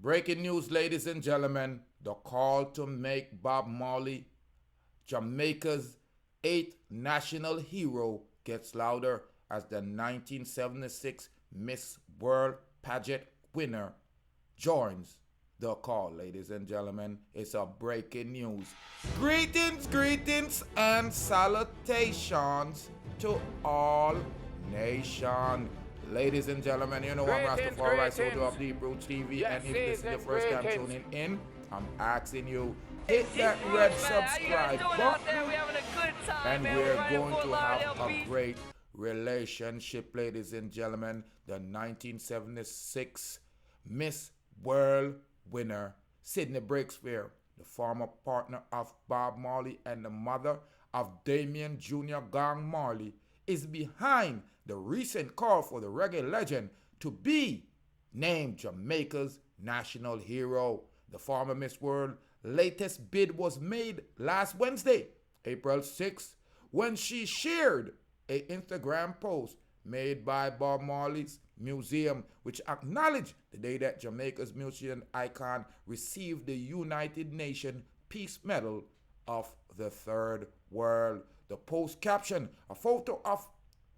Breaking news, ladies and gentlemen. The call to make Bob Marley Jamaica's eighth national hero gets louder as the 1976 Miss World pageant winner joins the call, ladies and gentlemen. It's a breaking news. Greetings, greetings, and salutations to all nation. Ladies and gentlemen, you know I'm Rastafari, soldier of Deep Roots TV, and if this is the first time tuning in, I'm asking you, hit that red subscribe button, and we're going to have a great relationship, ladies and gentlemen. The 1976 Miss World winner, Sydney Breakspeare, the former partner of Bob Marley and the mother of Damian Junior Gong Marley, is behind the recent call for the reggae legend to be named Jamaica's national hero. The former Miss World latest bid was made last Wednesday, April 6th, when she shared an Instagram post made by Bob Marley's museum, which acknowledged the day that Jamaica's musician icon received the United Nations Peace Medal of the Third World. The post captioned a photo of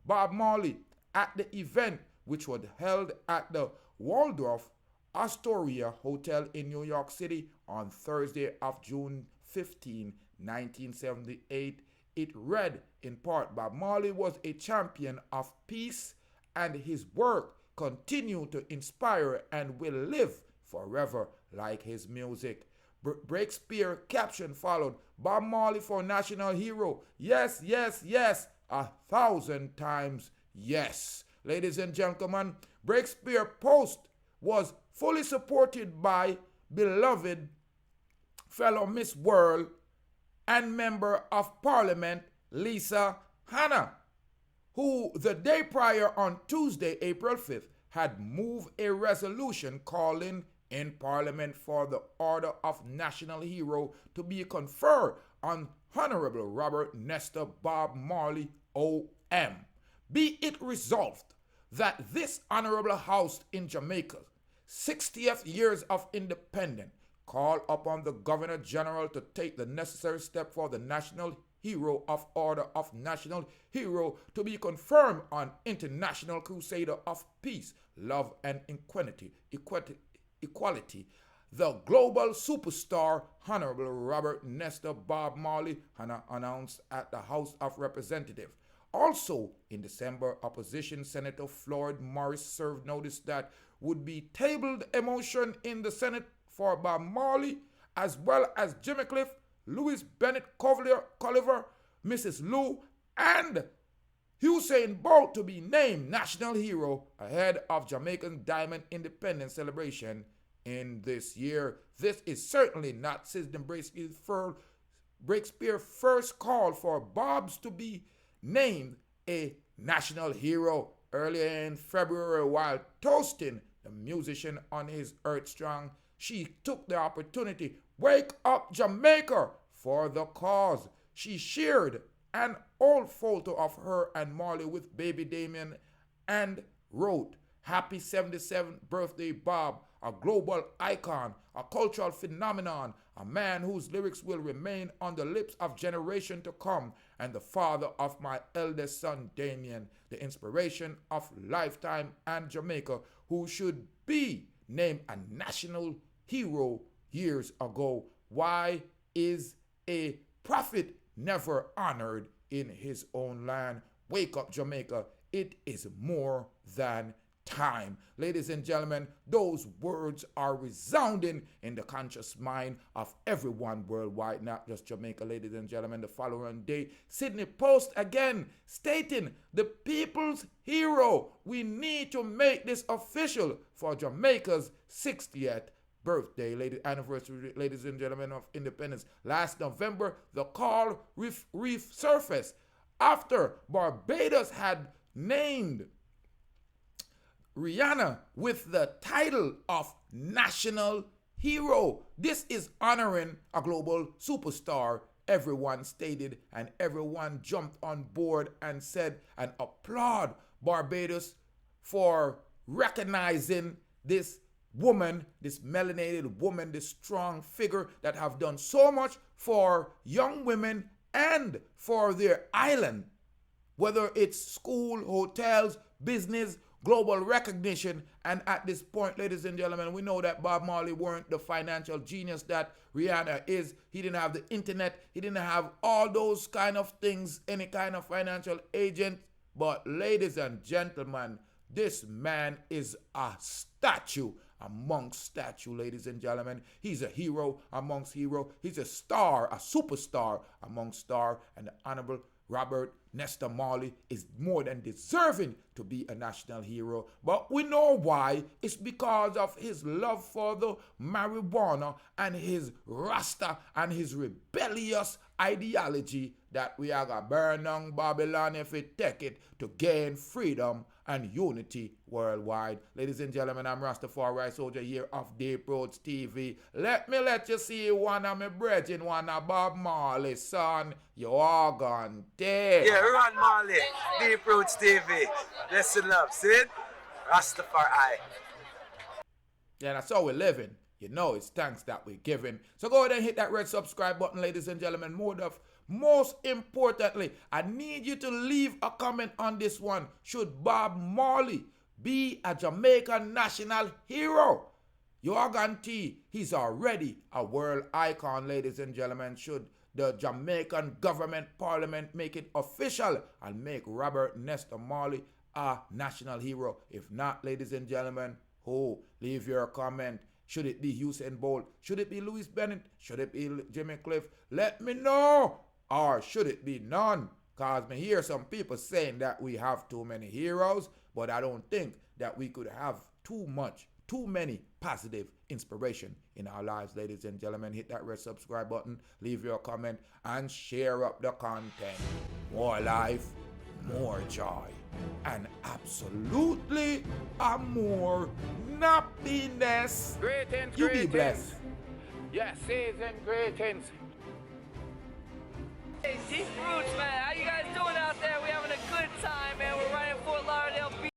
Bob Marley at the event, which was held at the Waldorf Astoria Hotel in New York City on Thursday of June 15, 1978. It read in part, Bob Marley was a champion of peace and his work continued to inspire and will live forever like his music. Breakspeare caption followed, Bob Marley for national hero. Yes, yes, yes, 1,000 times yes. Ladies and gentlemen, Breakspeare post was fully supported by beloved fellow Miss World and Member of Parliament Lisa Hanna, who the day prior on Tuesday, April 5th, had moved a resolution calling in Parliament for the Order of National Hero to be conferred on Honorable Robert Nesta Bob Marley, OM. Be it resolved that this Honorable House in Jamaica's 60th years of independence call upon the Governor General to take the necessary step for the National Hero of Order of National Hero to be confirmed on International Crusader of Peace, Love and Equality. The global superstar, Honorable Robert Nesta Bob Marley, announced at the House of Representatives. Also, in December, opposition Senator Floyd Morris served notice that would be tabled a motion in the Senate for Bob Marley, as well as Jimmy Cliff, Louis Bennett Colliver, Mrs. Lou, and Usain Bolt to be named national hero ahead of Jamaican Diamond Independence celebration in this year. This is certainly not Sidney Breakspeare's first call for Bob's to be named a national hero. Earlier in February, while toasting the musician on his Earth Strong, she took the opportunity, wake up Jamaica for the cause. She shared an old photo of her and Marley with baby Damian and wrote, Happy 77th birthday, Bob, a global icon, a cultural phenomenon, a man whose lyrics will remain on the lips of generation to come, and the father of my eldest son, Damian, the inspiration of lifetime and Jamaica, who should be named a national hero years ago. Why is a prophet never honored in his own land? Wake up, Jamaica. It is more than time. Ladies and gentlemen, those words are resounding in the conscious mind of everyone worldwide, not just Jamaica. Ladies and gentlemen, the following day, Sydney Post again stating, the people's hero. We need to make this official for Jamaica's 60th birthday, anniversary, ladies and gentlemen, of independence. Last November, the call resurfaced after Barbados had named Rihanna with the title of National Hero. This is honoring a global superstar, everyone stated, and everyone jumped on board and said and applaud Barbados for recognizing this woman, this melanated woman, this strong figure that have done so much for young women and for their island, whether it's school, hotels, business, global recognition. And at this point, ladies and gentlemen, we know that Bob Marley weren't the financial genius that Rihanna is. He didn't have the internet. He didn't have all those kind of things, any kind of financial agent. But ladies and gentlemen, this man is a statue amongst statue, ladies and gentlemen. He's a hero amongst hero. He's a star, a superstar amongst star. And the Honorable Robert Nesta Marley is more than deserving to be a national hero. But we know why. It's because of his love for the marijuana and his Rasta and his rebellious ideology that we are going to burn down Babylon if we take it to gain freedom and unity worldwide. Ladies and gentlemen, I'm Rastafari Soldier here of Deep Roads TV. Let you see one of my brethren, one of Bob Marley, son. You are gone dead. Yeah, Ron Marley, Deep Roads TV. Listen up, see? Rastafari. Yeah, that's how we're living. You know, it's thanks that we're giving. So go ahead and hit that red subscribe button, ladies and gentlemen. Most importantly, I need you to leave a comment on this one. Should Bob Marley be a Jamaican national hero? You are guaranteed he's already a world icon, ladies and gentlemen. Should the Jamaican government parliament make it official and make Robert Nesta Marley a national hero? If not, ladies and gentlemen, leave your comment. Should it be Usain Bolt? Should it be Louis Bennett? Should it be Jimmy Cliff? Let me know. Or should it be none? Because I hear some people saying that we have too many heroes, but I don't think that we could have too many positive inspiration in our lives, ladies and gentlemen. Hit that red subscribe button, leave your comment, and share up the content. More life, more joy, and absolutely a more happiness. Greetings, You greetings. be blessed. Yes, season greetings. Hey, Deep Roots, man. How you guys